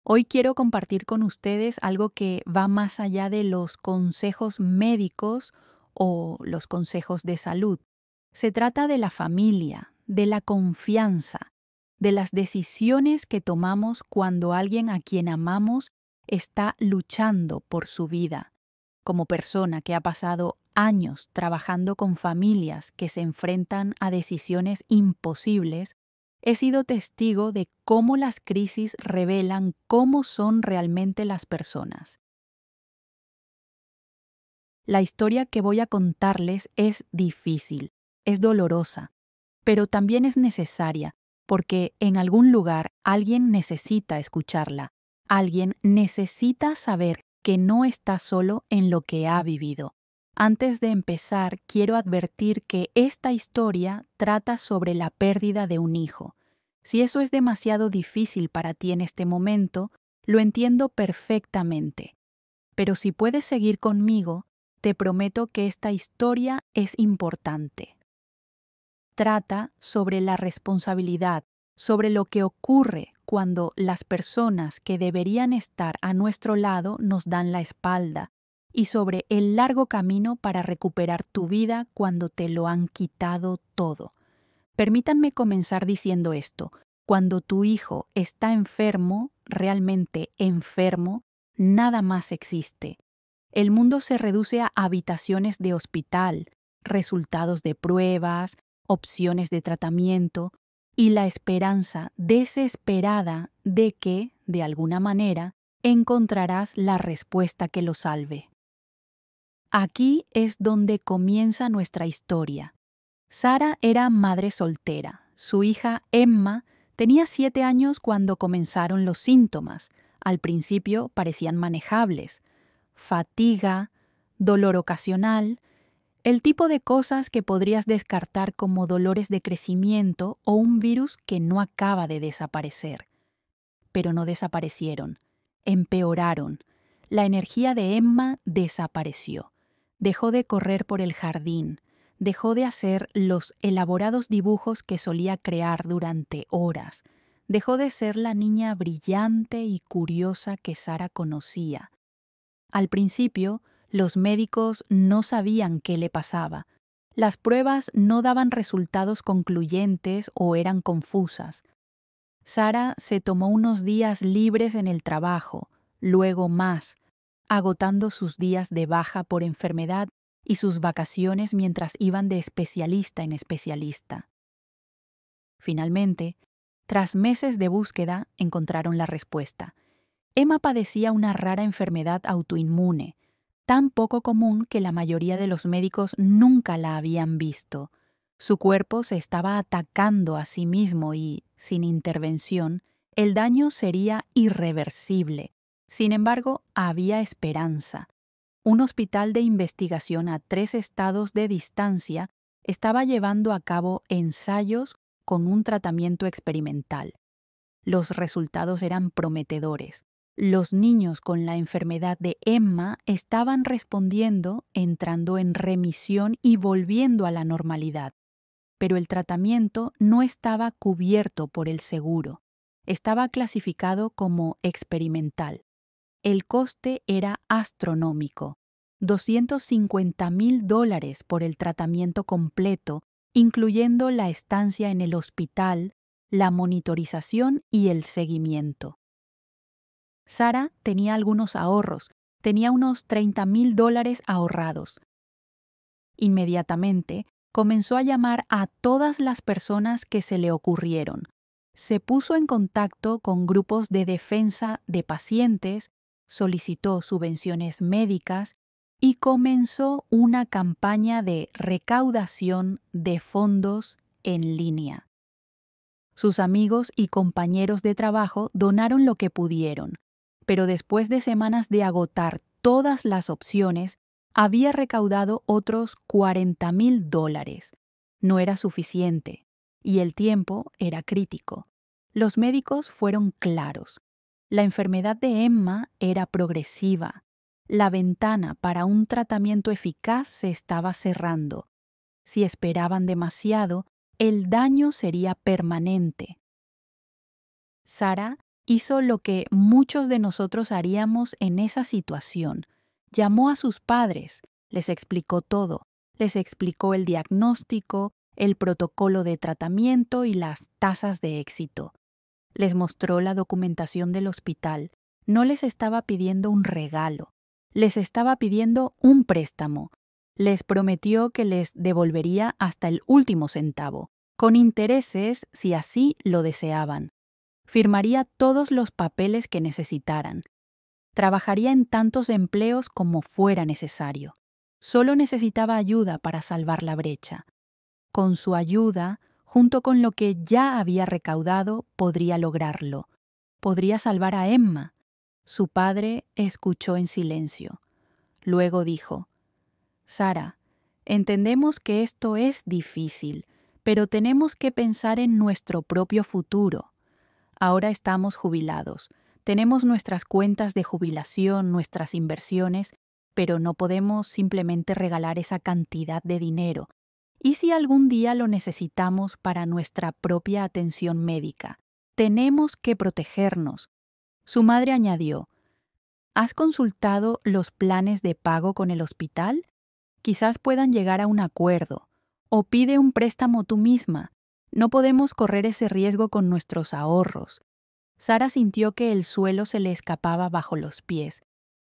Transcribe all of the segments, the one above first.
Hoy quiero compartir con ustedes algo que va más allá de los consejos médicos o los consejos de salud. Se trata de la familia, de la confianza, de las decisiones que tomamos cuando alguien a quien amamos está luchando por su vida. Como persona que ha pasado años trabajando con familias que se enfrentan a decisiones imposibles, he sido testigo de cómo las crisis revelan cómo son realmente las personas. La historia que voy a contarles es difícil, es dolorosa, pero también es necesaria, porque en algún lugar alguien necesita escucharla, alguien necesita saber que no está solo en lo que ha vivido. Antes de empezar, quiero advertir que esta historia trata sobre la pérdida de un hijo. Si eso es demasiado difícil para ti en este momento, lo entiendo perfectamente. Pero si puedes seguir conmigo, te prometo que esta historia es importante. Trata sobre la responsabilidad, sobre lo que ocurre cuando las personas que deberían estar a nuestro lado nos dan la espalda, y sobre el largo camino para recuperar tu vida cuando te lo han quitado todo. Permítanme comenzar diciendo esto. Cuando tu hijo está enfermo, realmente enfermo, nada más existe. El mundo se reduce a habitaciones de hospital, resultados de pruebas, opciones de tratamiento y la esperanza desesperada de que, de alguna manera, encontrarás la respuesta que lo salve. Aquí es donde comienza nuestra historia. Sara era madre soltera. Su hija Emma tenía 7 años cuando comenzaron los síntomas. Al principio parecían manejables. Fatiga, dolor ocasional, el tipo de cosas que podrías descartar como dolores de crecimiento o un virus que no acaba de desaparecer. Pero no desaparecieron, empeoraron. La energía de Emma desapareció. Dejó de correr por el jardín, dejó de hacer los elaborados dibujos que solía crear durante horas, dejó de ser la niña brillante y curiosa que Sara conocía. Al principio, los médicos no sabían qué le pasaba. Las pruebas no daban resultados concluyentes o eran confusas. Sara se tomó unos días libres en el trabajo, luego más, agotando sus días de baja por enfermedad y sus vacaciones mientras iban de especialista en especialista. Finalmente, tras meses de búsqueda, encontraron la respuesta. Emma padecía una rara enfermedad autoinmune, tan poco común que la mayoría de los médicos nunca la habían visto. Su cuerpo se estaba atacando a sí mismo y, sin intervención, el daño sería irreversible. Sin embargo, había esperanza. Un hospital de investigación a 3 estados de distancia estaba llevando a cabo ensayos con un tratamiento experimental. Los resultados eran prometedores. Los niños con la enfermedad de Emma estaban respondiendo, entrando en remisión y volviendo a la normalidad. Pero el tratamiento no estaba cubierto por el seguro. Estaba clasificado como experimental. El coste era astronómico, $250,000 por el tratamiento completo, incluyendo la estancia en el hospital, la monitorización y el seguimiento. Sara tenía algunos ahorros, tenía unos $30,000 ahorrados. Inmediatamente comenzó a llamar a todas las personas que se le ocurrieron. Se puso en contacto con grupos de defensa de pacientes, solicitó subvenciones médicas y comenzó una campaña de recaudación de fondos en línea. Sus amigos y compañeros de trabajo donaron lo que pudieron, pero después de semanas de agotar todas las opciones, había recaudado otros $40,000. No era suficiente, y el tiempo era crítico. Los médicos fueron claros. La enfermedad de Emma era progresiva. La ventana para un tratamiento eficaz se estaba cerrando. Si esperaban demasiado, el daño sería permanente. Sara Hizo lo que muchos de nosotros haríamos en esa situación. Llamó a sus padres, les explicó todo, les explicó el diagnóstico, el protocolo de tratamiento y las tasas de éxito. Les mostró la documentación del hospital. No les estaba pidiendo un regalo, les estaba pidiendo un préstamo. Les prometió que les devolvería hasta el último centavo, con intereses si así lo deseaban. Firmaría todos los papeles que necesitaran. Trabajaría en tantos empleos como fuera necesario. Solo necesitaba ayuda para salvar la brecha. Con su ayuda, junto con lo que ya había recaudado, podría lograrlo. Podría salvar a Emma. Su padre escuchó en silencio. Luego dijo: Sara, entendemos que esto es difícil, pero tenemos que pensar en nuestro propio futuro. Ahora estamos jubilados. Tenemos nuestras cuentas de jubilación, nuestras inversiones, pero no podemos simplemente regalar esa cantidad de dinero. ¿Y si algún día lo necesitamos para nuestra propia atención médica? Tenemos que protegernos. Su madre añadió: ¿Has consultado los planes de pago con el hospital? Quizás puedan llegar a un acuerdo. O pide un préstamo tú misma. No podemos correr ese riesgo con nuestros ahorros. Sara sintió que el suelo se le escapaba bajo los pies.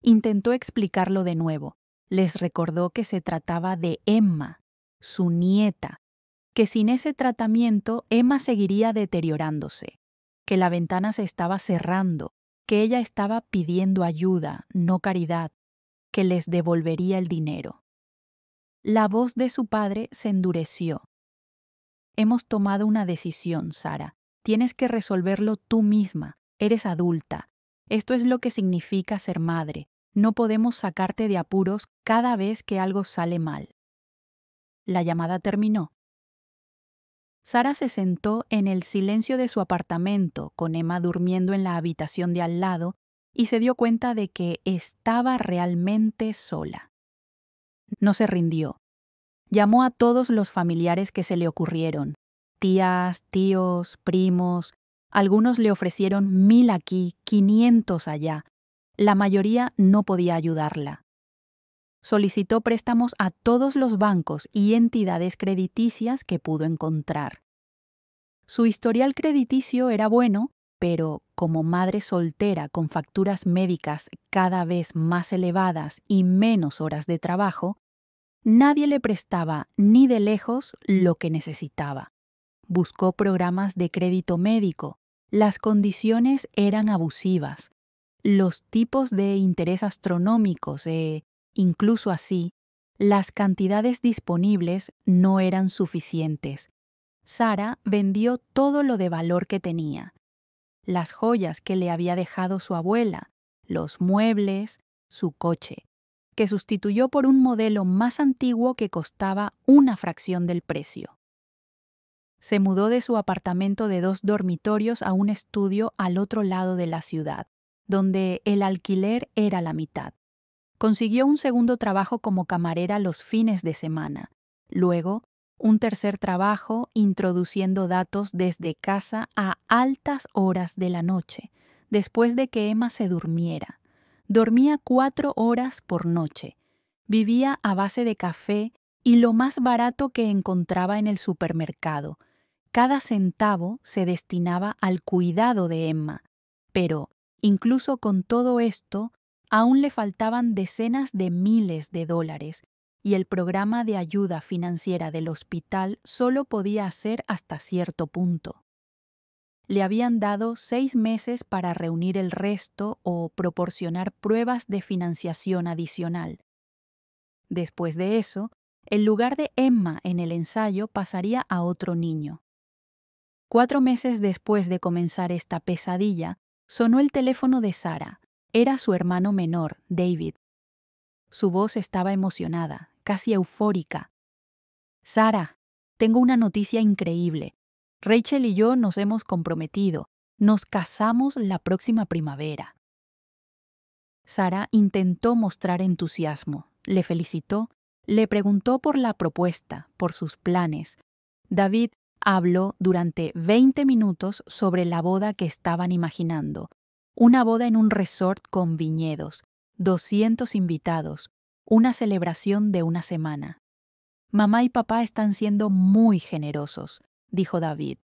Intentó explicarlo de nuevo. Les recordó que se trataba de Emma, su nieta, que sin ese tratamiento Emma seguiría deteriorándose, que la ventana se estaba cerrando, que ella estaba pidiendo ayuda, no caridad, que les devolvería el dinero. La voz de su padre se endureció. Hemos tomado una decisión, Sara. Tienes que resolverlo tú misma. Eres adulta. Esto es lo que significa ser madre. No podemos sacarte de apuros cada vez que algo sale mal. La llamada terminó. Sara se sentó en el silencio de su apartamento, con Emma durmiendo en la habitación de al lado, y se dio cuenta de que estaba realmente sola. No se rindió. Llamó a todos los familiares que se le ocurrieron, tías, tíos, primos. Algunos le ofrecieron 1000 aquí, 500 allá. La mayoría no podía ayudarla. Solicitó préstamos a todos los bancos y entidades crediticias que pudo encontrar. Su historial crediticio era bueno, pero como madre soltera con facturas médicas cada vez más elevadas y menos horas de trabajo, nadie le prestaba ni de lejos lo que necesitaba. Buscó programas de crédito médico. Las condiciones eran abusivas. Los tipos de interés astronómicos incluso así, las cantidades disponibles no eran suficientes. Sara vendió todo lo de valor que tenía. Las joyas que le había dejado su abuela, los muebles, su coche, que sustituyó por un modelo más antiguo que costaba una fracción del precio. Se mudó de su apartamento de 2 dormitorios a un estudio al otro lado de la ciudad, donde el alquiler era la mitad. Consiguió un segundo trabajo como camarera los fines de semana. Luego, un tercer trabajo introduciendo datos desde casa a altas horas de la noche, después de que Emma se durmiera. Dormía 4 horas por noche. Vivía a base de café y lo más barato que encontraba en el supermercado. Cada centavo se destinaba al cuidado de Emma. Pero, incluso con todo esto, aún le faltaban decenas de miles de dólares, y el programa de ayuda financiera del hospital solo podía hacer hasta cierto punto. Le habían dado 6 meses para reunir el resto o proporcionar pruebas de financiación adicional. Después de eso, el lugar de Emma en el ensayo pasaría a otro niño. 4 meses después de comenzar esta pesadilla, sonó el teléfono de Sara. Era su hermano menor, David. Su voz estaba emocionada, casi eufórica. «Sara, tengo una noticia increíble. Rachel y yo nos hemos comprometido. Nos casamos la próxima primavera». Sara intentó mostrar entusiasmo, le felicitó, le preguntó por la propuesta, por sus planes. David, Habló durante 20 minutos sobre la boda que estaban imaginando. Una boda en un resort con viñedos, 200 invitados, una celebración de una semana. Mamá y papá están siendo muy generosos, dijo David.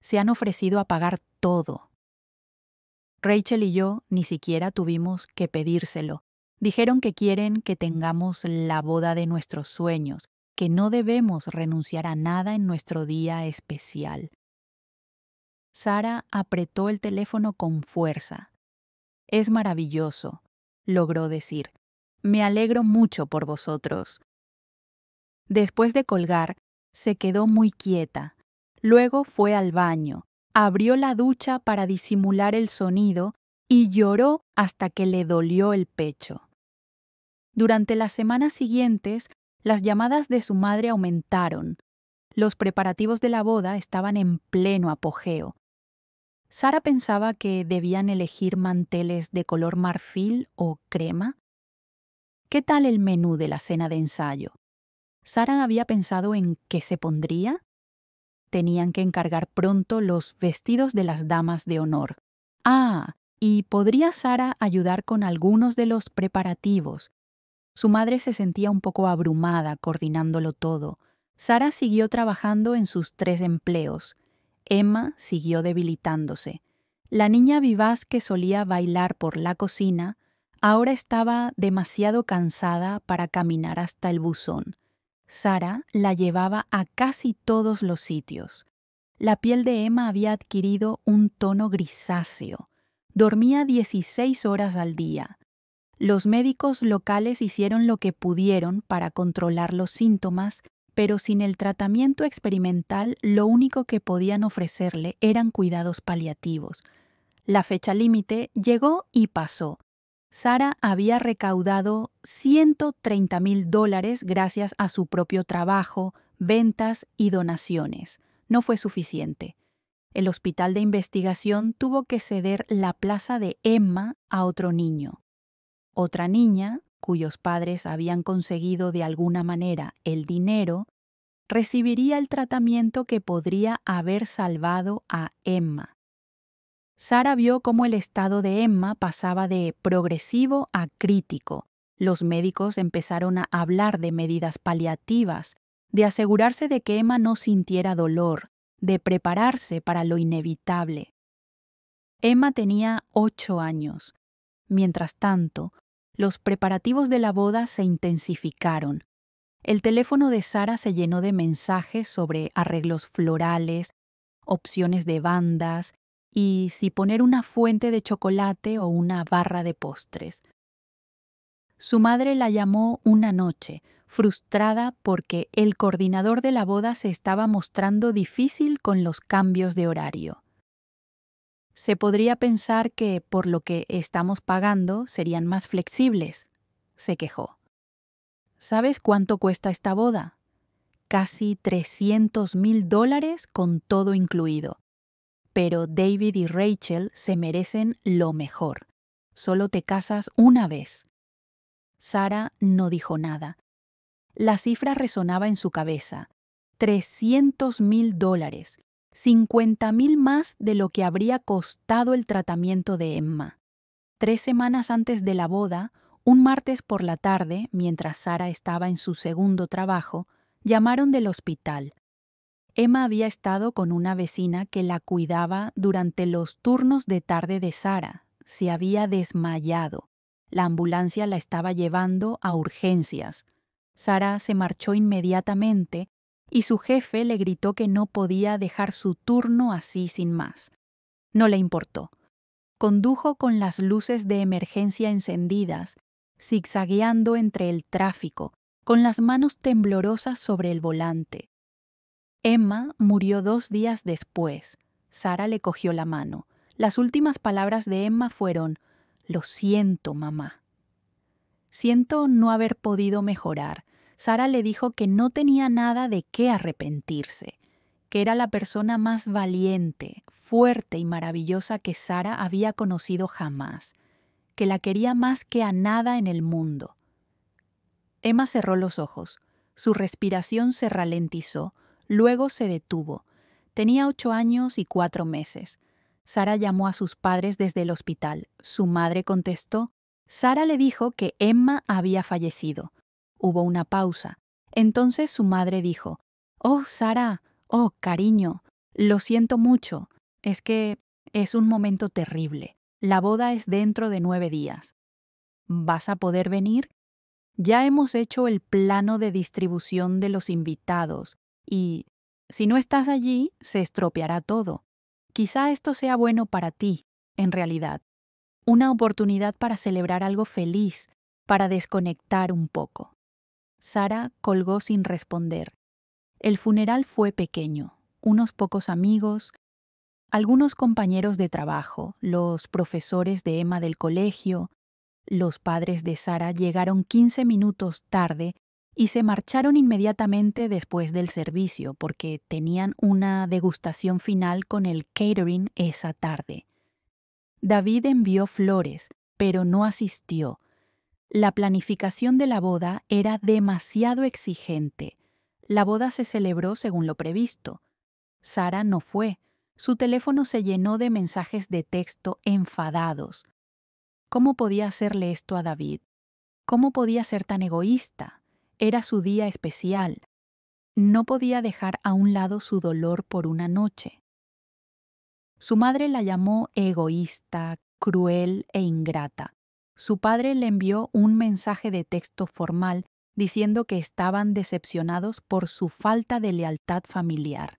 Se han ofrecido a pagar todo. Rachel y yo ni siquiera tuvimos que pedírselo. Dijeron que quieren que tengamos la boda de nuestros sueños, que no debemos renunciar a nada en nuestro día especial. Sara apretó el teléfono con fuerza. Es maravilloso, logró decir. Me alegro mucho por vosotros. Después de colgar, se quedó muy quieta. Luego fue al baño, abrió la ducha para disimular el sonido y lloró hasta que le dolió el pecho. Durante las semanas siguientes, las llamadas de su madre aumentaron. Los preparativos de la boda estaban en pleno apogeo. Sara pensaba que debían elegir manteles de color marfil o crema. ¿Qué tal el menú de la cena de ensayo? Sara había pensado en qué se pondría. Tenían que encargar pronto los vestidos de las damas de honor. ¿Y podría Sara ayudar con algunos de los preparativos? Su madre se sentía un poco abrumada coordinándolo todo. Sara siguió trabajando en sus 3 empleos. Emma siguió debilitándose. La niña vivaz que solía bailar por la cocina ahora estaba demasiado cansada para caminar hasta el buzón. Sara la llevaba a casi todos los sitios. La piel de Emma había adquirido un tono grisáceo. Dormía 16 horas al día. Los médicos locales hicieron lo que pudieron para controlar los síntomas, pero sin el tratamiento experimental, lo único que podían ofrecerle eran cuidados paliativos. La fecha límite llegó y pasó. Sara había recaudado $130,000 gracias a su propio trabajo, ventas y donaciones. No fue suficiente. El hospital de investigación tuvo que ceder la plaza de Emma a otro niño. Otra niña, cuyos padres habían conseguido de alguna manera el dinero, recibiría el tratamiento que podría haber salvado a Emma. Sara vio cómo el estado de Emma pasaba de progresivo a crítico. Los médicos empezaron a hablar de medidas paliativas, de asegurarse de que Emma no sintiera dolor, de prepararse para lo inevitable. Emma tenía 8 años. Mientras tanto, los preparativos de la boda se intensificaron. El teléfono de Sara se llenó de mensajes sobre arreglos florales, opciones de bandas y si poner una fuente de chocolate o una barra de postres. Su madre la llamó una noche, frustrada porque el coordinador de la boda se estaba mostrando difícil con los cambios de horario. Se podría pensar que, por lo que estamos pagando, serían más flexibles, se quejó. ¿Sabes cuánto cuesta esta boda? Casi $300,000 con todo incluido. Pero David y Rachel se merecen lo mejor. Solo te casas una vez. Sara no dijo nada. La cifra resonaba en su cabeza. $300,000. 50,000 más de lo que habría costado el tratamiento de Emma. 3 semanas antes de la boda, un martes por la tarde, mientras Sara estaba en su segundo trabajo, llamaron del hospital. Emma había estado con una vecina que la cuidaba durante los turnos de tarde de Sara. Se había desmayado. La ambulancia la estaba llevando a urgencias. Sara se marchó inmediatamente y su jefe le gritó que no podía dejar su turno así sin más. No le importó. Condujo con las luces de emergencia encendidas, zigzagueando entre el tráfico, con las manos temblorosas sobre el volante. Emma murió 2 días después. Sara le cogió la mano. Las últimas palabras de Emma fueron: «Lo siento, mamá». Siento no haber podido mejorar. Sara le dijo que no tenía nada de qué arrepentirse, que era la persona más valiente, fuerte y maravillosa que Sara había conocido jamás, que la quería más que a nada en el mundo. Emma cerró los ojos. Su respiración se ralentizó, luego se detuvo. Tenía 8 años y 4 meses. Sara llamó a sus padres desde el hospital. Su madre contestó. Sara le dijo que Emma había fallecido. Hubo una pausa. Entonces su madre dijo, «Oh, Sara, oh, cariño, lo siento mucho. Es que es un momento terrible. La boda es dentro de 9 días. ¿Vas a poder venir? Ya hemos hecho el plano de distribución de los invitados y, si no estás allí, se estropeará todo. Quizá esto sea bueno para ti, en realidad. Una oportunidad para celebrar algo feliz, para desconectar un poco». Sara colgó sin responder. El funeral fue pequeño, unos pocos amigos, algunos compañeros de trabajo, los profesores de Emma del colegio. Los padres de Sara llegaron 15 minutos tarde y se marcharon inmediatamente después del servicio porque tenían una degustación final con el catering esa tarde. David envió flores, pero no asistió. La planificación de la boda era demasiado exigente. La boda se celebró según lo previsto. Sara no fue. Su teléfono se llenó de mensajes de texto enfadados. ¿Cómo podía hacerle esto a David? ¿Cómo podía ser tan egoísta? Era su día especial. No podía dejar a un lado su dolor por una noche. Su madre la llamó egoísta, cruel e ingrata. Su padre le envió un mensaje de texto formal diciendo que estaban decepcionados por su falta de lealtad familiar.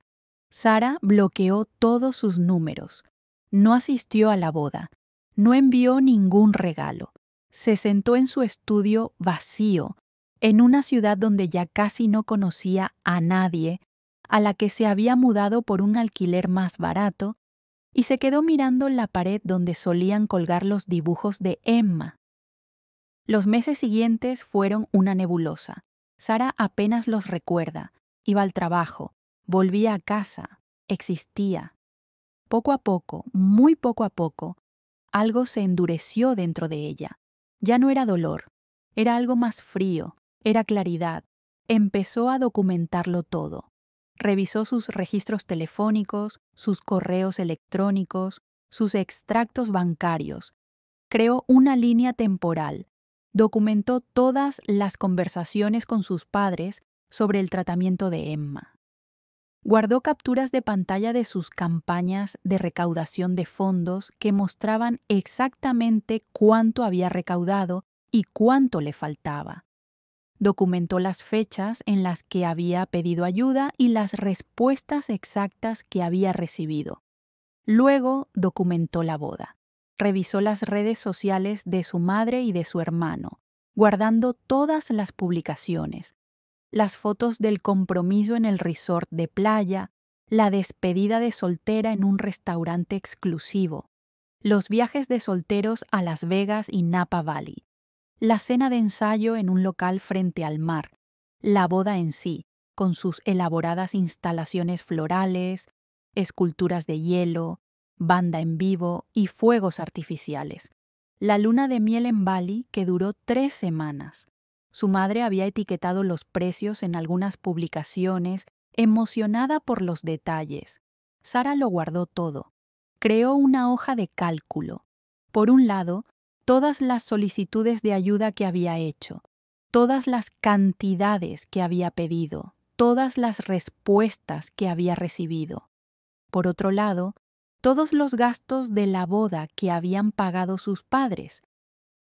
Sara bloqueó todos sus números. No asistió a la boda. No envió ningún regalo. Se sentó en su estudio vacío, en una ciudad donde ya casi no conocía a nadie, a la que se había mudado por un alquiler más barato, y se quedó mirando la pared donde solían colgar los dibujos de Emma. Los meses siguientes fueron una nebulosa. Sara apenas los recuerda. Iba al trabajo, volvía a casa, existía. Poco a poco, muy poco a poco, algo se endureció dentro de ella. Ya no era dolor, era algo más frío, era claridad. Empezó a documentarlo todo. Revisó sus registros telefónicos, sus correos electrónicos, sus extractos bancarios. Creó una línea temporal. Documentó todas las conversaciones con sus padres sobre el tratamiento de Emma. Guardó capturas de pantalla de sus campañas de recaudación de fondos que mostraban exactamente cuánto había recaudado y cuánto le faltaba. Documentó las fechas en las que había pedido ayuda y las respuestas exactas que había recibido. Luego documentó la boda. Revisó las redes sociales de su madre y de su hermano, guardando todas las publicaciones, las fotos del compromiso en el resort de playa, la despedida de soltera en un restaurante exclusivo, los viajes de solteros a Las Vegas y Napa Valley, la cena de ensayo en un local frente al mar, la boda en sí, con sus elaboradas instalaciones florales, esculturas de hielo, banda en vivo y fuegos artificiales, la luna de miel en Bali que duró 3 semanas. Su madre había etiquetado los precios en algunas publicaciones, emocionada por los detalles. Sara lo guardó todo. Creó una hoja de cálculo. Por un lado, todas las solicitudes de ayuda que había hecho, todas las cantidades que había pedido, todas las respuestas que había recibido. Por otro lado, todos los gastos de la boda que habían pagado sus padres.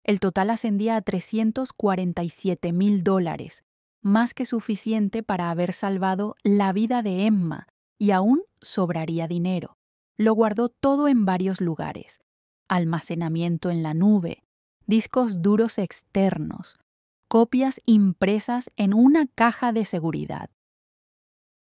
El total ascendía a $347,000, más que suficiente para haber salvado la vida de Emma, y aún sobraría dinero. Lo guardó todo en varios lugares: almacenamiento en la nube, discos duros externos, copias impresas en una caja de seguridad.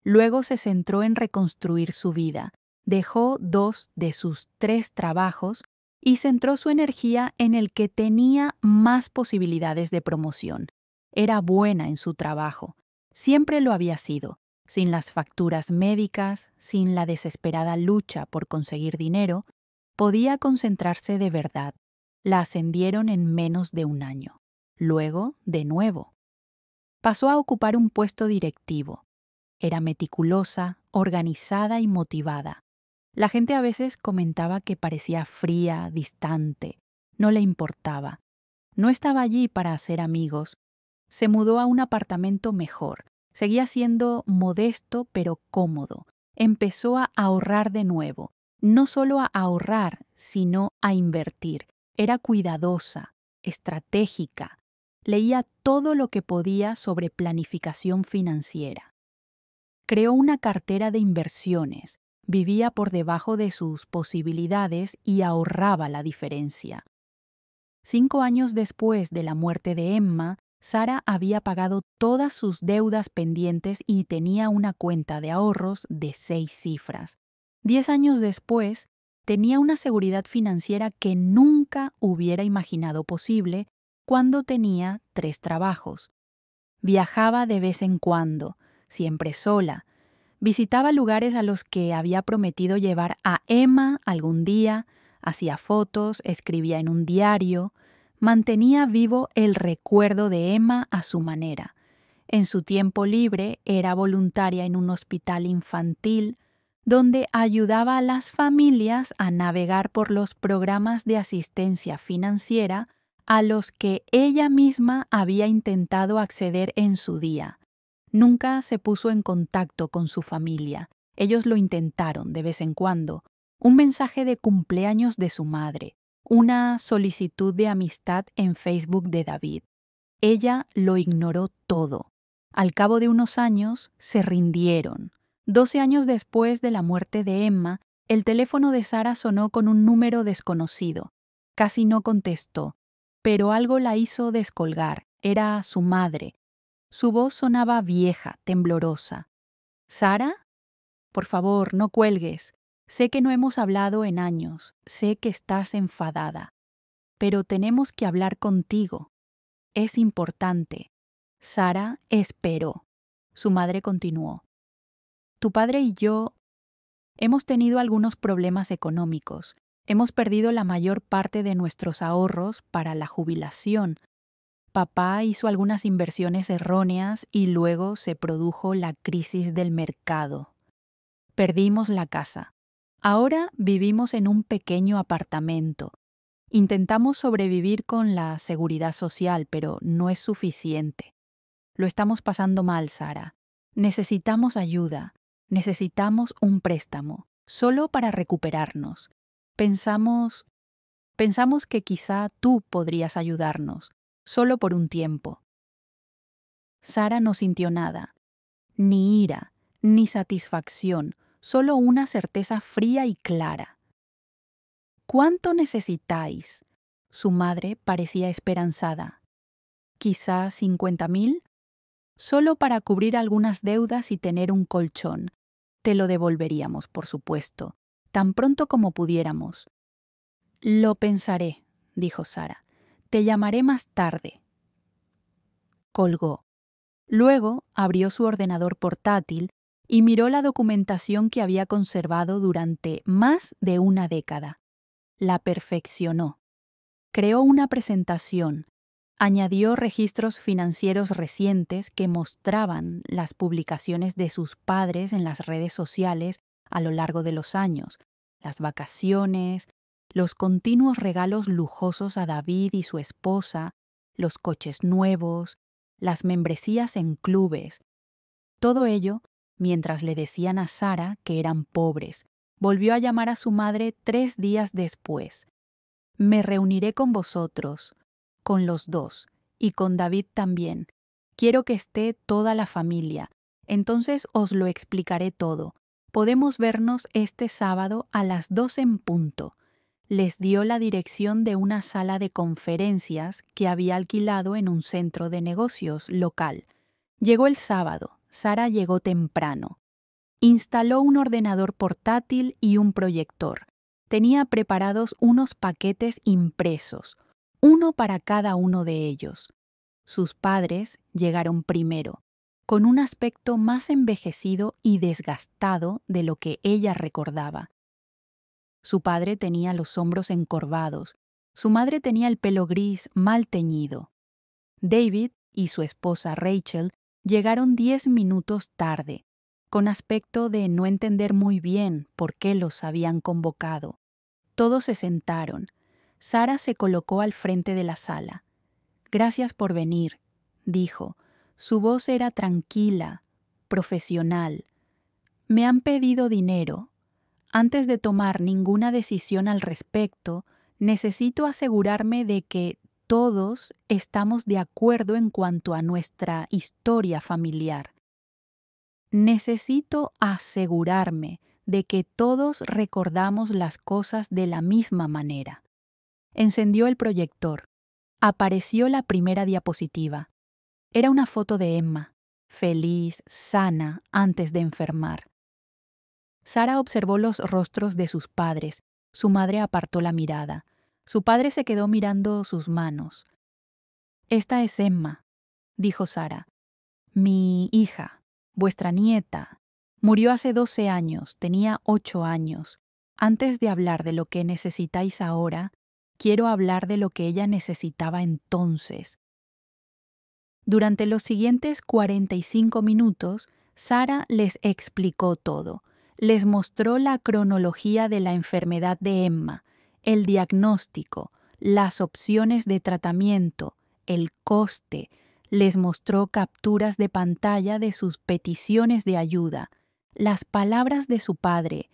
Luego se centró en reconstruir su vida. Dejó 2 de sus 3 trabajos y centró su energía en el que tenía más posibilidades de promoción. Era buena en su trabajo. Siempre lo había sido. Sin las facturas médicas, sin la desesperada lucha por conseguir dinero, podía concentrarse de verdad. La ascendieron en menos de un año. Luego, de nuevo. Pasó a ocupar un puesto directivo. Era meticulosa, organizada y motivada. La gente a veces comentaba que parecía fría, distante. No le importaba. No estaba allí para hacer amigos. Se mudó a un apartamento mejor. Seguía siendo modesto pero cómodo. Empezó a ahorrar de nuevo. No solo a ahorrar, sino a invertir. Era cuidadosa, estratégica. Leía todo lo que podía sobre planificación financiera. Creó una cartera de inversiones. Vivía por debajo de sus posibilidades y ahorraba la diferencia. 5 años después de la muerte de Emma, Sara había pagado todas sus deudas pendientes y tenía una cuenta de ahorros de 6 cifras. 10 años después, tenía una seguridad financiera que nunca hubiera imaginado posible cuando tenía 3 trabajos. Viajaba de vez en cuando, siempre sola. Visitaba lugares a los que había prometido llevar a Emma algún día, hacía fotos, escribía en un diario, mantenía vivo el recuerdo de Emma a su manera. En su tiempo libre era voluntaria en un hospital infantil donde ayudaba a las familias a navegar por los programas de asistencia financiera a los que ella misma había intentado acceder en su día. Nunca se puso en contacto con su familia. Ellos lo intentaron de vez en cuando. Un mensaje de cumpleaños de su madre, una solicitud de amistad en Facebook de David. Ella lo ignoró todo. Al cabo de unos años, se rindieron. 12 años después de la muerte de Emma, el teléfono de Sara sonó con un número desconocido. Casi no contestó, pero algo la hizo descolgar. Era su madre. Su voz sonaba vieja, temblorosa. ¿Sara? Por favor, no cuelgues. Sé que no hemos hablado en años. Sé que estás enfadada. Pero tenemos que hablar contigo. Es importante. Sara esperó. Su madre continuó. Tu padre y yo hemos tenido algunos problemas económicos. Hemos perdido la mayor parte de nuestros ahorros para la jubilación. Papá hizo algunas inversiones erróneas y luego se produjo la crisis del mercado. Perdimos la casa. Ahora vivimos en un pequeño apartamento. Intentamos sobrevivir con la seguridad social, pero no es suficiente. Lo estamos pasando mal, Sara. Necesitamos ayuda. Necesitamos un préstamo, solo para recuperarnos. Pensamos que quizá tú podrías ayudarnos. Solo por un tiempo. Sara no sintió nada, ni ira, ni satisfacción, solo una certeza fría y clara. ¿Cuánto necesitáis? Su madre parecía esperanzada. ¿Quizá 50,000? Solo para cubrir algunas deudas y tener un colchón. Te lo devolveríamos, por supuesto, tan pronto como pudiéramos. Lo pensaré, dijo Sara. Te llamaré más tarde. Colgó. Luego abrió su ordenador portátil y miró la documentación que había conservado durante más de una década. La perfeccionó. Creó una presentación. Añadió registros financieros recientes que mostraban las publicaciones de sus padres en las redes sociales a lo largo de los años, las vacaciones, los continuos regalos lujosos a David y su esposa, los coches nuevos, las membresías en clubes. Todo ello mientras le decían a Sara que eran pobres. Volvió a llamar a su madre 3 días después. Me reuniré con vosotros, con los dos, y con David también. Quiero que esté toda la familia. Entonces os lo explicaré todo. Podemos vernos este sábado a las 2 en punto. Les dio la dirección de una sala de conferencias que había alquilado en un centro de negocios local. Llegó el sábado. Sara llegó temprano. Instaló un ordenador portátil y un proyector. Tenía preparados unos paquetes impresos, uno para cada uno de ellos. Sus padres llegaron primero, con un aspecto más envejecido y desgastado de lo que ella recordaba. Su padre tenía los hombros encorvados, su madre tenía el pelo gris mal teñido. David y su esposa Rachel llegaron 10 minutos tarde. con aspecto de no entender muy bien por qué los habían convocado. Todos se sentaron. Sara se colocó al frente de la sala. «Gracias por venir», dijo. Su voz era tranquila, profesional. «Me han pedido dinero. Antes de tomar ninguna decisión al respecto, necesito asegurarme de que todos estamos de acuerdo en cuanto a nuestra historia familiar. Necesito asegurarme de que todos recordamos las cosas de la misma manera». Encendió el proyector. Apareció la primera diapositiva. Era una foto de Emma, feliz, sana, antes de enfermar. Sara observó los rostros de sus padres. Su madre apartó la mirada. Su padre se quedó mirando sus manos. «Esta es Emma», dijo Sara. «Mi hija, vuestra nieta. Murió hace 12 años, tenía 8 años. Antes de hablar de lo que necesitáis ahora, quiero hablar de lo que ella necesitaba entonces». Durante los siguientes 45 minutos, Sara les explicó todo. Les mostró la cronología de la enfermedad de Emma, el diagnóstico, las opciones de tratamiento, el coste. Les mostró capturas de pantalla de sus peticiones de ayuda, las palabras de su padre: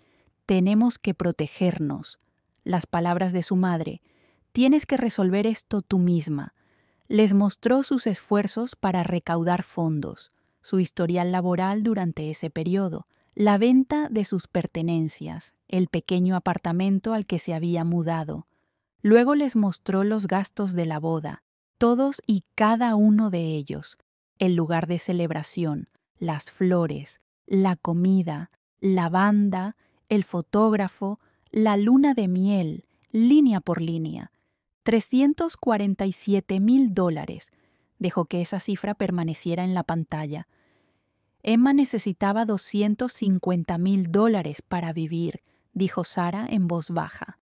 «Tenemos que protegernos», las palabras de su madre: «Tienes que resolver esto tú misma». Les mostró sus esfuerzos para recaudar fondos, su historial laboral durante ese periodo, la venta de sus pertenencias, el pequeño apartamento al que se había mudado. Luego les mostró los gastos de la boda, todos y cada uno de ellos, el lugar de celebración, las flores, la comida, la banda, el fotógrafo, la luna de miel, línea por línea. $347,000. Dejó que esa cifra permaneciera en la pantalla. Emma necesitaba $250,000 para vivir, dijo Sara en voz baja.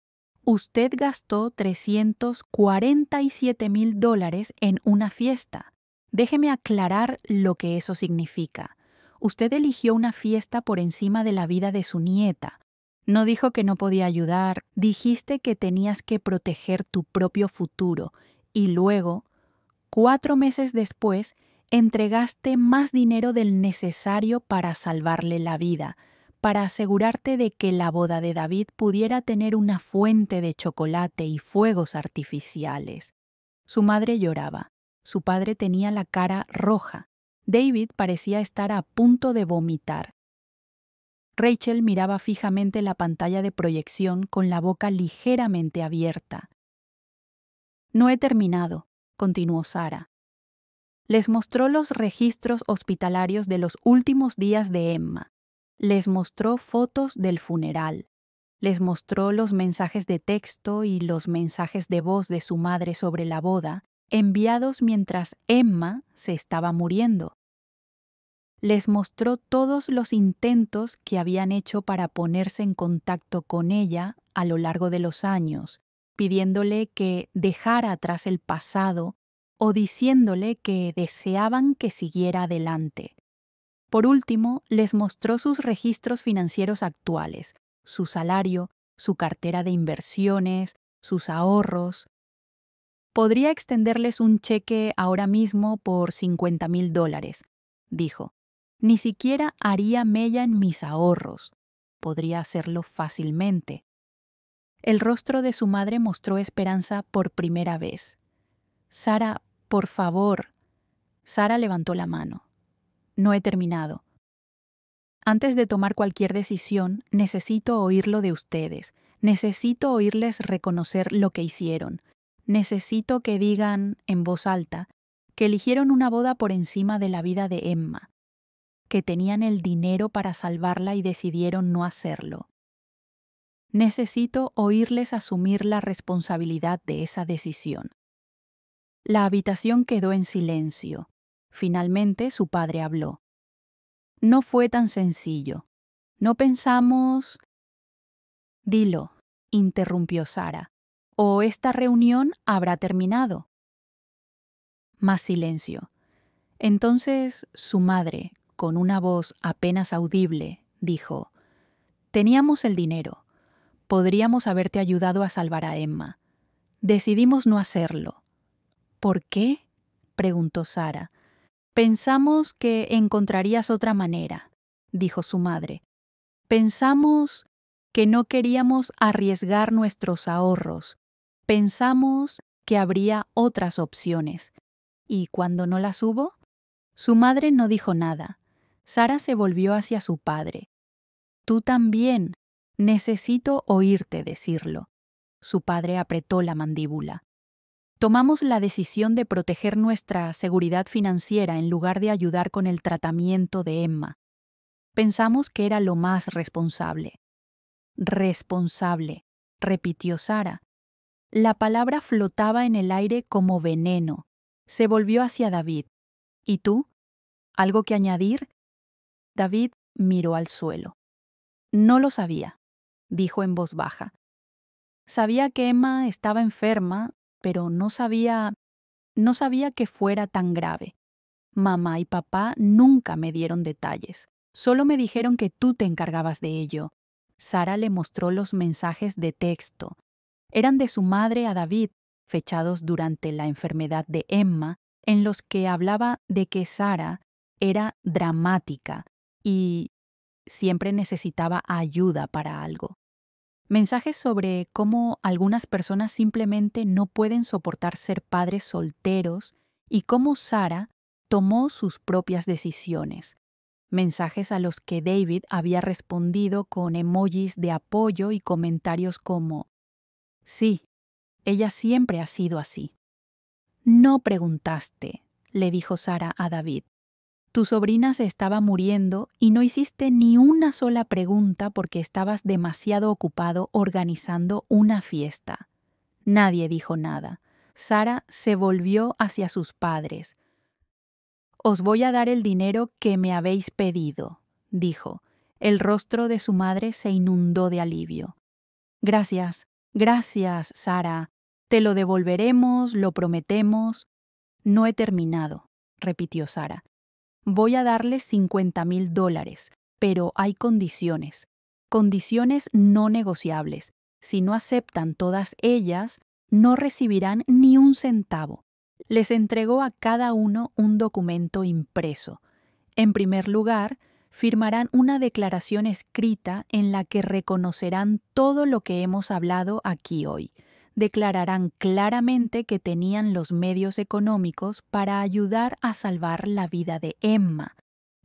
Usted gastó $347,000 en una fiesta. Déjeme aclarar lo que eso significa. Usted eligió una fiesta por encima de la vida de su nieta. No dijo que no podía ayudar, dijiste que tenías que proteger tu propio futuro y luego, 4 meses después, entregaste más dinero del necesario para salvarle la vida, para asegurarte de que la boda de David pudiera tener una fuente de chocolate y fuegos artificiales. Su madre lloraba, su padre tenía la cara roja, David parecía estar a punto de vomitar. Rachel miraba fijamente la pantalla de proyección con la boca ligeramente abierta. «No he terminado», continuó Sara. Les mostró los registros hospitalarios de los últimos días de Emma. Les mostró fotos del funeral. Les mostró los mensajes de texto y los mensajes de voz de su madre sobre la boda, enviados mientras Emma se estaba muriendo. Les mostró todos los intentos que habían hecho para ponerse en contacto con ella a lo largo de los años, pidiéndole que dejara atrás el pasado o diciéndole que deseaban que siguiera adelante. Por último, les mostró sus registros financieros actuales, su salario, su cartera de inversiones, sus ahorros. «Podría extenderles un cheque ahora mismo por $50,000, dijo. «Ni siquiera haría mella en mis ahorros. Podría hacerlo fácilmente». El rostro de su madre mostró esperanza por primera vez. «Sara, por favor». Sara levantó la mano. «No he terminado. Antes de tomar cualquier decisión, necesito oírlo de ustedes. Necesito oírles reconocer lo que hicieron. Necesito que digan, en voz alta, que eligieron una boda por encima de la vida de Emma, que tenían el dinero para salvarla y decidieron no hacerlo. Necesito oírles asumir la responsabilidad de esa decisión». La habitación quedó en silencio. Finalmente su padre habló. «No fue tan sencillo. No pensamos...» «Dilo», interrumpió Sara, «o esta reunión habrá terminado». Más silencio. Entonces su madre, con una voz apenas audible, dijo: «Teníamos el dinero. Podríamos haberte ayudado a salvar a Emma. Decidimos no hacerlo». «¿Por qué?», preguntó Sara. «Pensamos que encontrarías otra manera», dijo su madre. «Pensamos que no queríamos arriesgar nuestros ahorros. Pensamos que habría otras opciones». ¿Y cuando no las hubo? Su madre no dijo nada. Sara se volvió hacia su padre. «Tú también. Necesito oírte decirlo». Su padre apretó la mandíbula. «Tomamos la decisión de proteger nuestra seguridad financiera en lugar de ayudar con el tratamiento de Emma. Pensamos que era lo más responsable». «Responsable», repitió Sara. La palabra flotaba en el aire como veneno. Se volvió hacia David. «¿Y tú? ¿Algo que añadir?» David miró al suelo. «No lo sabía», dijo en voz baja. «Sabía que Emma estaba enferma, pero no sabía que fuera tan grave. Mamá y papá nunca me dieron detalles. Solo me dijeron que tú te encargabas de ello». Sara le mostró los mensajes de texto. Eran de su madre a David, fechados durante la enfermedad de Emma, en los que hablaba de que Sara era dramática y siempre necesitaba ayuda para algo. Mensajes sobre cómo algunas personas simplemente no pueden soportar ser padres solteros y cómo Sara tomó sus propias decisiones. Mensajes a los que David había respondido con emojis de apoyo y comentarios como: «Sí, ella siempre ha sido así». «No preguntaste», le dijo Sara a David. «Tu sobrina se estaba muriendo y no hiciste ni una sola pregunta porque estabas demasiado ocupado organizando una fiesta». Nadie dijo nada. Sara se volvió hacia sus padres. «Os voy a dar el dinero que me habéis pedido», dijo. El rostro de su madre se inundó de alivio. «Gracias, gracias, Sara. Te lo devolveremos, lo prometemos». «No he terminado», repitió Sara. «Voy a darles $50,000, pero hay condiciones. Condiciones no negociables. Si no aceptan todas ellas, no recibirán ni un centavo». Les entregó a cada uno un documento impreso. En primer lugar, firmarán una declaración escrita en la que reconocerán todo lo que hemos hablado aquí hoy. Declararán claramente que tenían los medios económicos para ayudar a salvar la vida de Emma,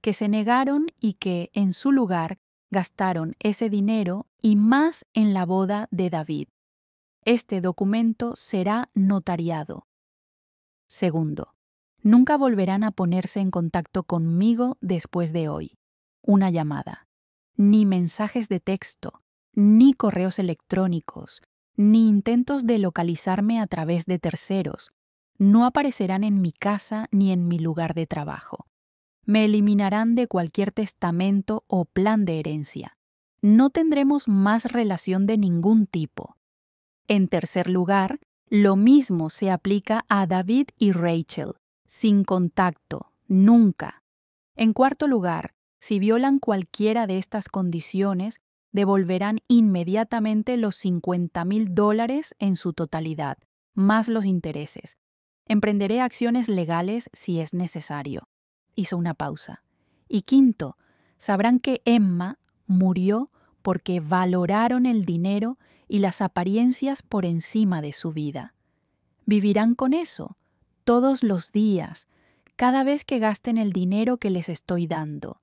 que se negaron y que, en su lugar, gastaron ese dinero y más en la boda de David. Este documento será notariado. Segundo, nunca volverán a ponerse en contacto conmigo después de hoy. Una llamada. Ni mensajes de texto, ni correos electrónicos, ni intentos de localizarme a través de terceros. No aparecerán en mi casa ni en mi lugar de trabajo. Me eliminarán de cualquier testamento o plan de herencia. No tendremos más relación de ningún tipo. En tercer lugar, lo mismo se aplica a David y Rachel. Sin contacto, nunca. En cuarto lugar, si violan cualquiera de estas condiciones, devolverán inmediatamente los $50,000 en su totalidad, más los intereses. Emprenderé acciones legales si es necesario. Hizo una pausa. Y quinto, sabrán que Emma murió porque valoraron el dinero y las apariencias por encima de su vida. Vivirán con eso, todos los días, cada vez que gasten el dinero que les estoy dando,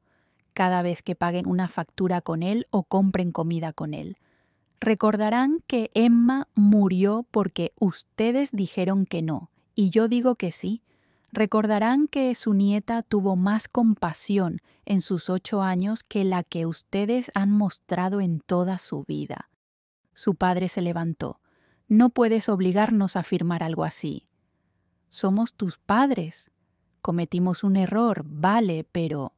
cada vez que paguen una factura con él o compren comida con él. Recordarán que Emma murió porque ustedes dijeron que no, y yo digo que sí. Recordarán que su nieta tuvo más compasión en sus 8 años que la que ustedes han mostrado en toda su vida. Su padre se levantó. «No puedes obligarnos a firmar algo así». «Somos tus padres. Cometimos un error, vale, pero...».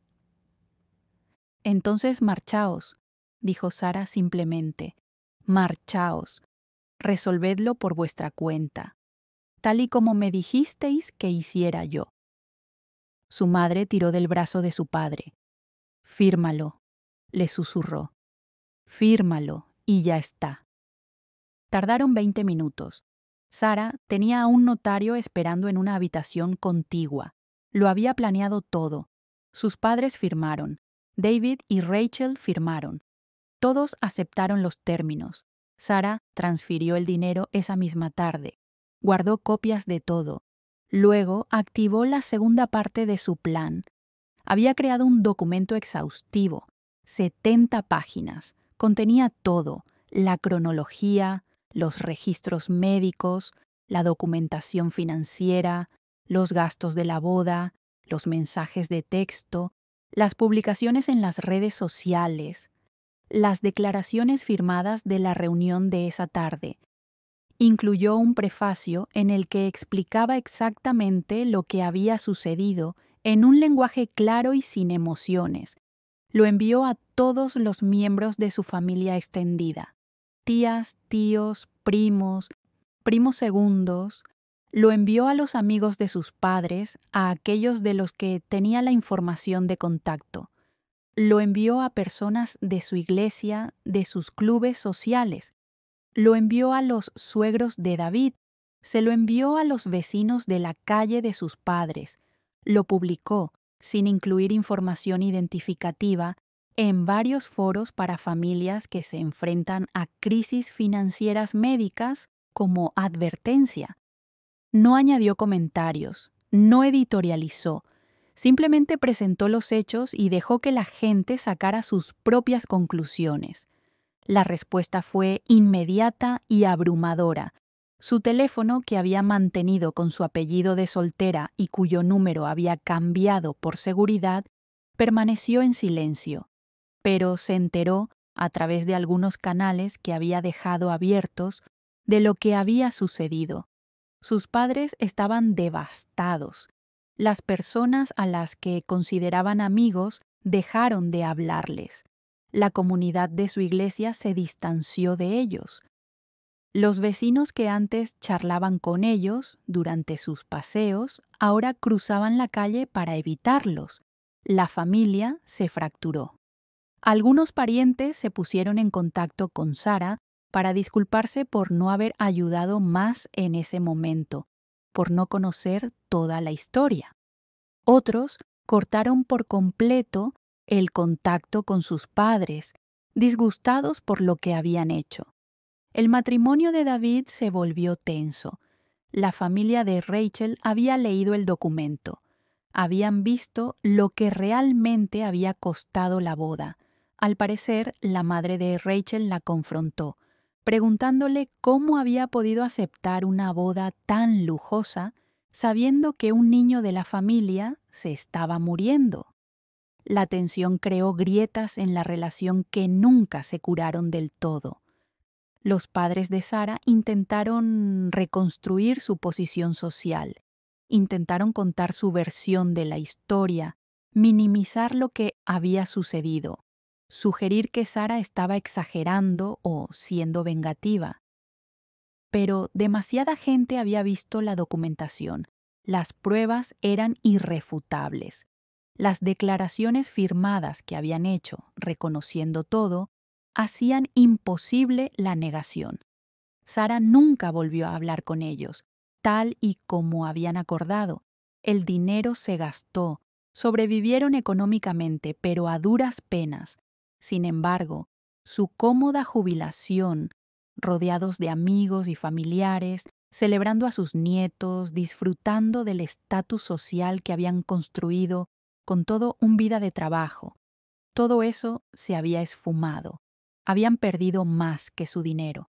«Entonces marchaos», dijo Sara simplemente. «Marchaos. Resolvedlo por vuestra cuenta, tal y como me dijisteis que hiciera yo». Su madre tiró del brazo de su padre. Fírmalo, le susurró. Fírmalo y ya está. Tardaron 20 minutos. Sara tenía a un notario esperando en una habitación contigua. Lo había planeado todo. Sus padres firmaron. David y Rachel firmaron. Todos aceptaron los términos. Sara transfirió el dinero esa misma tarde. Guardó copias de todo. Luego activó la segunda parte de su plan. Había creado un documento exhaustivo, 70 páginas. Contenía todo: la cronología, los registros médicos, la documentación financiera, los gastos de la boda, los mensajes de texto, las publicaciones en las redes sociales, las declaraciones firmadas de la reunión de esa tarde. Incluyó un prefacio en el que explicaba exactamente lo que había sucedido en un lenguaje claro y sin emociones. Lo envió a todos los miembros de su familia extendida: tías, tíos, primos, primos segundos. Lo envió a los amigos de sus padres, a aquellos de los que tenía la información de contacto. Lo envió a personas de su iglesia, de sus clubes sociales. Lo envió a los suegros de David. Se lo envió a los vecinos de la calle de sus padres. Lo publicó, sin incluir información identificativa, en varios foros para familias que se enfrentan a crisis financieras médicas como advertencia. No añadió comentarios, no editorializó, simplemente presentó los hechos y dejó que la gente sacara sus propias conclusiones. La respuesta fue inmediata y abrumadora. Su teléfono, que había mantenido con su apellido de soltera y cuyo número había cambiado por seguridad, permaneció en silencio, pero se enteró, a través de algunos canales que había dejado abiertos, de lo que había sucedido. Sus padres estaban devastados. Las personas a las que consideraban amigos dejaron de hablarles. La comunidad de su iglesia se distanció de ellos. Los vecinos que antes charlaban con ellos durante sus paseos ahora cruzaban la calle para evitarlos. La familia se fracturó. Algunos parientes se pusieron en contacto con Sara para disculparse por no haber ayudado más en ese momento, por no conocer toda la historia. Otros cortaron por completo el contacto con sus padres, disgustados por lo que habían hecho. El matrimonio de David se volvió tenso. La familia de Rachel había leído el documento. Habían visto lo que realmente había costado la boda. Al parecer, la madre de Rachel la confrontó, preguntándole cómo había podido aceptar una boda tan lujosa, sabiendo que un niño de la familia se estaba muriendo. La tensión creó grietas en la relación que nunca se curaron del todo. Los padres de Sara intentaron reconstruir su posición social, intentaron contar su versión de la historia, minimizar lo que había sucedido, sugerir que Sara estaba exagerando o siendo vengativa. Pero demasiada gente había visto la documentación. Las pruebas eran irrefutables. Las declaraciones firmadas que habían hecho, reconociendo todo, hacían imposible la negación. Sara nunca volvió a hablar con ellos, tal y como habían acordado. El dinero se gastó, sobrevivieron económicamente, pero a duras penas. Sin embargo, su cómoda jubilación, rodeados de amigos y familiares, celebrando a sus nietos, disfrutando del estatus social que habían construido con todo un vida de trabajo, todo eso se había esfumado. Habían perdido más que su dinero.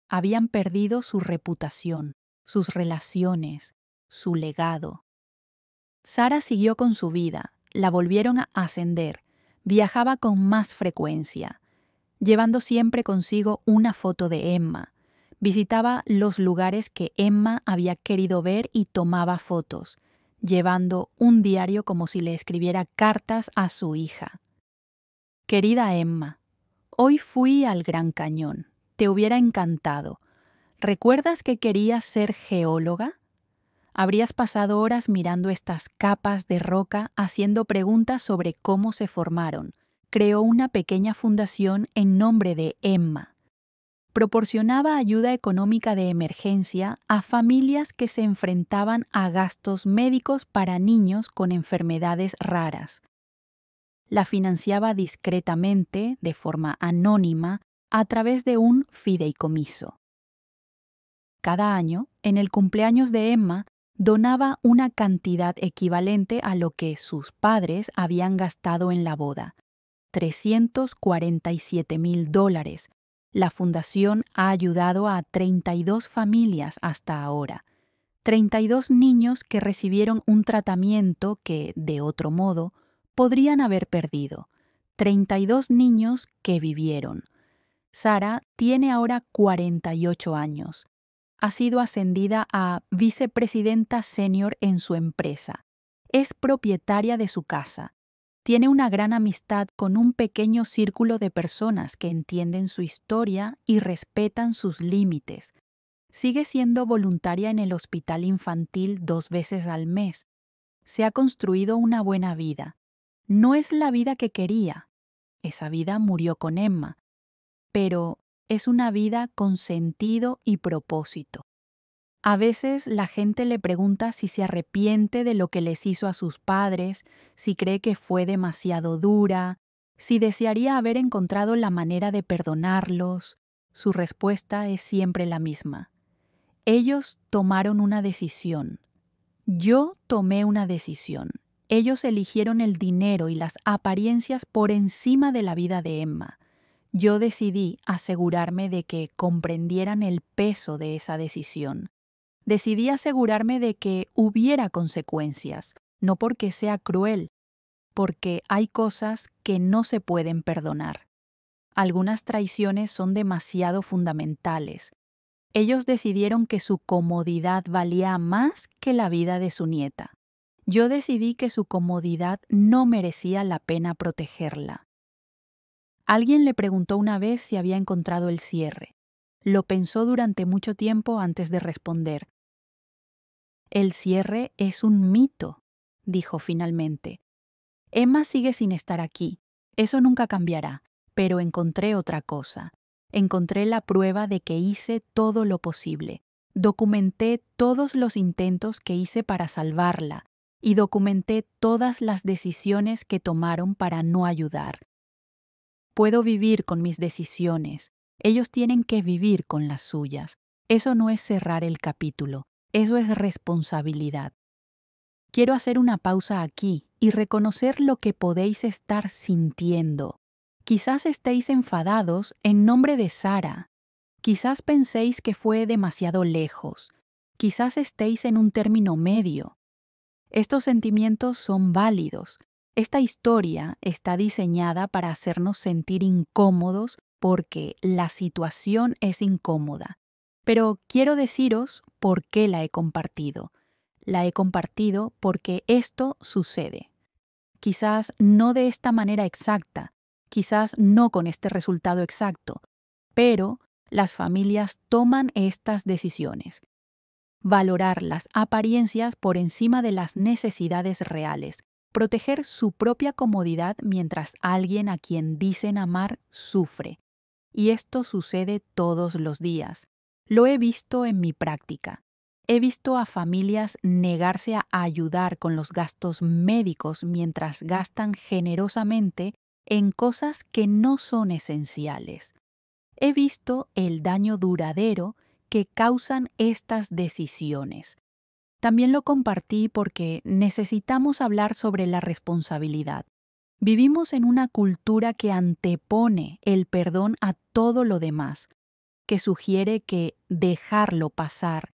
Habían perdido su reputación, sus relaciones, su legado. Sara siguió con su vida, la volvieron a ascender, viajaba con más frecuencia, llevando siempre consigo una foto de Emma. Visitaba los lugares que Emma había querido ver y tomaba fotos, llevando un diario como si le escribiera cartas a su hija. Querida Emma, hoy fui al Gran Cañón. Te hubiera encantado. ¿Recuerdas que querías ser geóloga? Habrías pasado horas mirando estas capas de roca haciendo preguntas sobre cómo se formaron, creó una pequeña fundación en nombre de Emma. Proporcionaba ayuda económica de emergencia a familias que se enfrentaban a gastos médicos para niños con enfermedades raras. La financiaba discretamente, de forma anónima, a través de un fideicomiso. Cada año, en el cumpleaños de Emma, donaba una cantidad equivalente a lo que sus padres habían gastado en la boda, $347,000. La fundación ha ayudado a 32 familias hasta ahora, 32 niños que recibieron un tratamiento que, de otro modo, podrían haber perdido, 32 niños que vivieron. Sara tiene ahora 48 años. Ha sido ascendida a vicepresidenta senior en su empresa. Es propietaria de su casa. Tiene una gran amistad con un pequeño círculo de personas que entienden su historia y respetan sus límites. Sigue siendo voluntaria en el hospital infantil 2 veces al mes. Se ha construido una buena vida. No es la vida que quería. Esa vida murió con Emma. Pero es una vida con sentido y propósito. A veces la gente le pregunta si se arrepiente de lo que les hizo a sus padres, si cree que fue demasiado dura, si desearía haber encontrado la manera de perdonarlos. Su respuesta es siempre la misma. Ellos tomaron una decisión. Yo tomé una decisión. Ellos eligieron el dinero y las apariencias por encima de la vida de Emma. Yo decidí asegurarme de que comprendieran el peso de esa decisión. Decidí asegurarme de que hubiera consecuencias, no porque sea cruel, porque hay cosas que no se pueden perdonar. Algunas traiciones son demasiado fundamentales. Ellos decidieron que su comodidad valía más que la vida de su nieta. Yo decidí que su comodidad no merecía la pena protegerla. Alguien le preguntó una vez si había encontrado el cierre. Lo pensó durante mucho tiempo antes de responder. El cierre es un mito, dijo finalmente. Emma sigue sin estar aquí. Eso nunca cambiará, pero encontré otra cosa. Encontré la prueba de que hice todo lo posible. Documenté todos los intentos que hice para salvarla y documenté todas las decisiones que tomaron para no ayudar. Puedo vivir con mis decisiones. Ellos tienen que vivir con las suyas. Eso no es cerrar el capítulo. Eso es responsabilidad. Quiero hacer una pausa aquí y reconocer lo que podéis estar sintiendo. Quizás estéis enfadados en nombre de Sara. Quizás penséis que fue demasiado lejos. Quizás estéis en un término medio. Estos sentimientos son válidos. Esta historia está diseñada para hacernos sentir incómodos porque la situación es incómoda. Pero quiero deciros por qué la he compartido. La he compartido porque esto sucede. Quizás no de esta manera exacta, quizás no con este resultado exacto, pero las familias toman estas decisiones. Valorar las apariencias por encima de las necesidades reales, proteger su propia comodidad mientras alguien a quien dicen amar sufre. Y esto sucede todos los días. Lo he visto en mi práctica. He visto a familias negarse a ayudar con los gastos médicos mientras gastan generosamente en cosas que no son esenciales. He visto el daño duradero que causan estas decisiones. También lo compartí porque necesitamos hablar sobre la responsabilidad. Vivimos en una cultura que antepone el perdón a todo lo demás, que sugiere que dejarlo pasar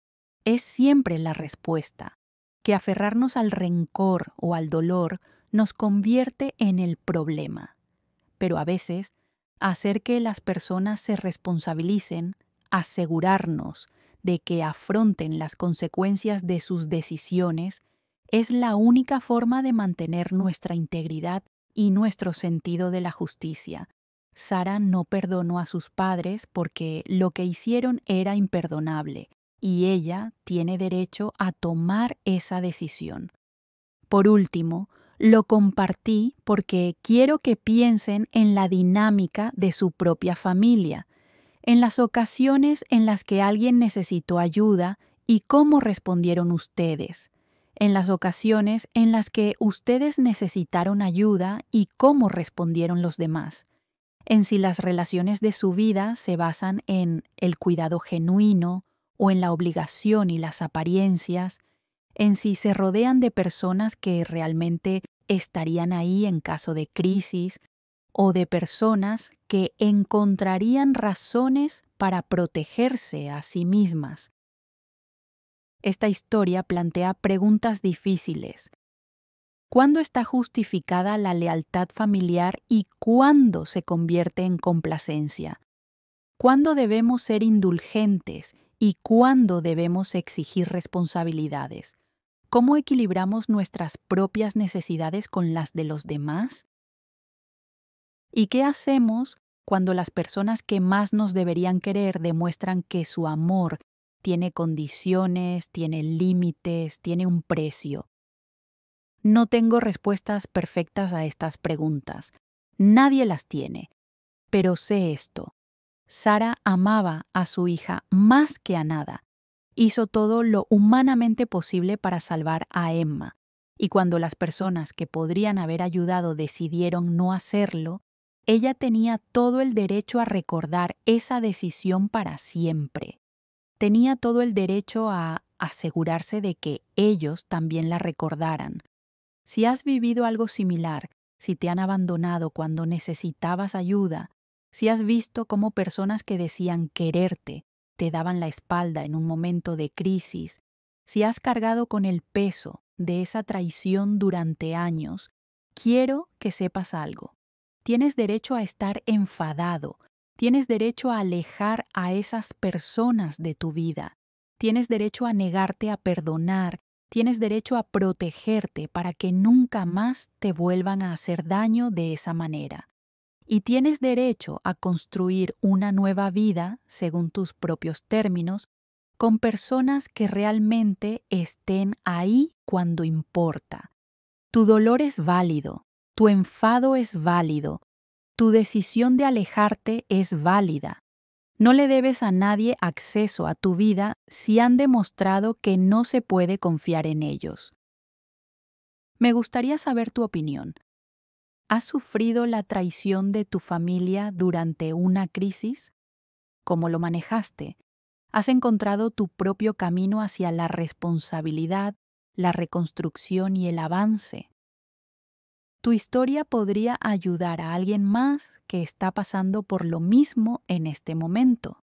es siempre la respuesta, que aferrarnos al rencor o al dolor nos convierte en el problema. Pero a veces, hacer que las personas se responsabilicen, asegurarnos de que afronten las consecuencias de sus decisiones, es la única forma de mantener nuestra integridad y nuestro sentido de la justicia. Sara no perdonó a sus padres porque lo que hicieron era imperdonable, y ella tiene derecho a tomar esa decisión. Por último, Lo compartí porque quiero que piensen en la dinámica de su propia familia, en las ocasiones en las que alguien necesitó ayuda y cómo respondieron ustedes, en las ocasiones en las que ustedes necesitaron ayuda y cómo respondieron los demás, en si las relaciones de su vida se basan en el cuidado genuino o en la obligación y las apariencias, en si se rodean de personas que realmente estarían ahí en caso de crisis o de personas que encontrarían razones para protegerse a sí mismas. Esta historia plantea preguntas difíciles. ¿Cuándo está justificada la lealtad familiar y cuándo se convierte en complacencia? ¿Cuándo debemos ser indulgentes y cuándo debemos exigir responsabilidades? ¿Cómo equilibramos nuestras propias necesidades con las de los demás? ¿Y qué hacemos cuando las personas que más nos deberían querer demuestran que su amor tiene condiciones, tiene límites, tiene un precio? No tengo respuestas perfectas a estas preguntas. Nadie las tiene. Pero sé esto. Sara amaba a su hija más que a nada. Hizo todo lo humanamente posible para salvar a Emma. Y cuando las personas que podrían haber ayudado decidieron no hacerlo, ella tenía todo el derecho a recordar esa decisión para siempre. Tenía todo el derecho a asegurarse de que ellos también la recordaran. Si has vivido algo similar, si te han abandonado cuando necesitabas ayuda, si has visto cómo personas que decían quererte te daban la espalda en un momento de crisis, si has cargado con el peso de esa traición durante años, quiero que sepas algo. Tienes derecho a estar enfadado, tienes derecho a alejar a esas personas de tu vida, tienes derecho a negarte a perdonar, tienes derecho a protegerte para que nunca más te vuelvan a hacer daño de esa manera. Y tienes derecho a construir una nueva vida, según tus propios términos, con personas que realmente estén ahí cuando importa. Tu dolor es válido, tu enfado es válido, tu decisión de alejarte es válida. No le debes a nadie acceso a tu vida si han demostrado que no se puede confiar en ellos. Me gustaría saber tu opinión. ¿Has sufrido la traición de tu familia durante una crisis? ¿Cómo lo manejaste? ¿Has encontrado tu propio camino hacia la responsabilidad, la reconstrucción y el avance? Tu historia podría ayudar a alguien más que está pasando por lo mismo en este momento.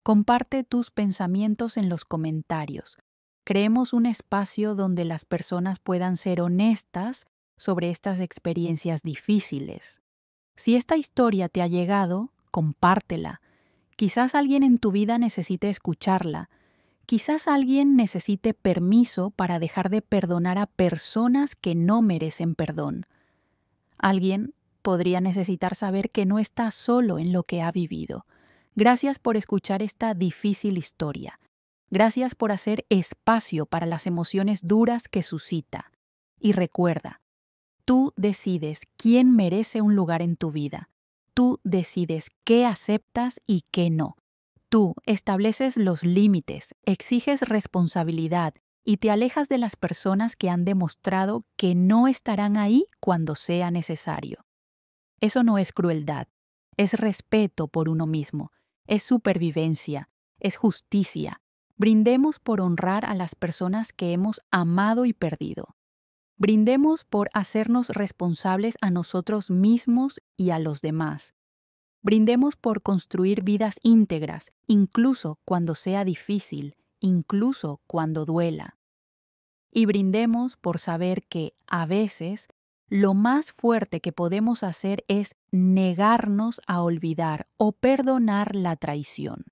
Comparte tus pensamientos en los comentarios. Creemos un espacio donde las personas puedan ser honestas sobre estas experiencias difíciles. Si esta historia te ha llegado, compártela. Quizás alguien en tu vida necesite escucharla. Quizás alguien necesite permiso para dejar de perdonar a personas que no merecen perdón. Alguien podría necesitar saber que no está solo en lo que ha vivido. Gracias por escuchar esta difícil historia. Gracias por hacer espacio para las emociones duras que suscita. Y recuerda, tú decides quién merece un lugar en tu vida. Tú decides qué aceptas y qué no. Tú estableces los límites, exiges responsabilidad y te alejas de las personas que han demostrado que no estarán ahí cuando sea necesario. Eso no es crueldad, es respeto por uno mismo, es supervivencia, es justicia. Brindemos por honrar a las personas que hemos amado y perdido. Brindemos por hacernos responsables a nosotros mismos y a los demás. Brindemos por construir vidas íntegras, incluso cuando sea difícil, incluso cuando duela. Y brindemos por saber que, a veces, lo más fuerte que podemos hacer es negarnos a olvidar o perdonar la traición.